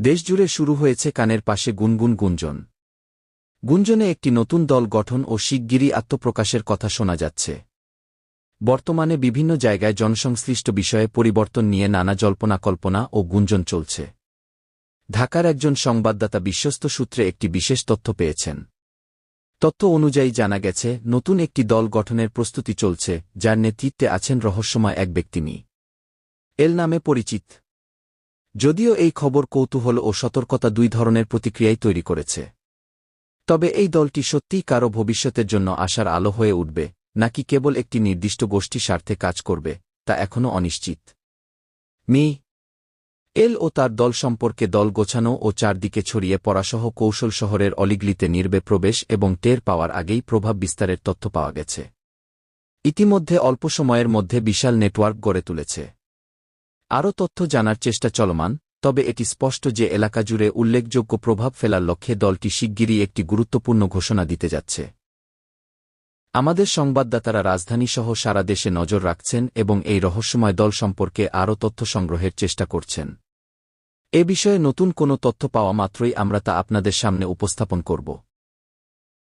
দেশজুড়ে শুরু হয়েছে কানের পাশে গুনগুন গুঞ্জন। গুঞ্জনে একটি নতুন দল গঠন ও শিগগিরই আত্মপ্রকাশের কথা শোনা যাচ্ছে। বর্তমানে বিভিন্ন জায়গায় জনসংশ্লিষ্ট বিষয়ে পরিবর্তন নিয়ে নানা জল্পনা-কল্পনা ও গুঞ্জন চলছে। ঢাকার একজন সংবাদদাতা বিশ্বস্ত সূত্রে একটি বিশেষ তথ্য পেয়েছেন। তথ্য অনুযায়ী জানা গেছে, নতুন একটি দল গঠনের প্রস্তুতি চলছে, যার নেতৃত্বে আছেন রহস্যময় এক ব্যক্তি মি এল নামে পরিচিত। যদিও এই খবর কৌতূহল ও সতর্কতা দুই ধরনের প্রতিক্রিয়াই তৈরি করেছে। তবে এই দলটি সত্যিই কারও ভবিষ্যতের জন্য আশার আলো হয়ে উঠবে, নাকি কেবল একটি নির্দিষ্ট গোষ্ঠী স্বার্থে কাজ করবে, তা এখনও অনিশ্চিত। মি এল ও তার দল সম্পর্কে দল গোছানো ও চারদিকে ছড়িয়ে পড়াসহ কৌশল শহরের অলিগলিতে নির্বে প্রবেশ এবং টের পাওয়ার আগেই প্রভাব বিস্তারের তথ্য পাওয়া গেছে। ইতিমধ্যে অল্প সময়ের মধ্যে বিশাল নেটওয়ার্ক গড়ে তুলেছে। আরও তথ্য জানার চেষ্টা চলমান, তবে এটি স্পষ্ট যে এলাকা জুড়ে উল্লেখযোগ্য প্রভাব ফেলার লক্ষ্যে দলটি শিগগিরই একটি গুরুত্বপূর্ণ ঘোষণা দিতে যাচ্ছে। আমাদের সংবাদদাতারা রাজধানীসহ সারা দেশে নজর রাখছেন এবং এই রহস্যময় দল সম্পর্কে আরও তথ্য সংগ্রহের চেষ্টা করছেন। এ বিষয়ে নতুন কোনো তথ্য পাওয়া মাত্রই আমরা তা আপনাদের সামনে উপস্থাপন করব।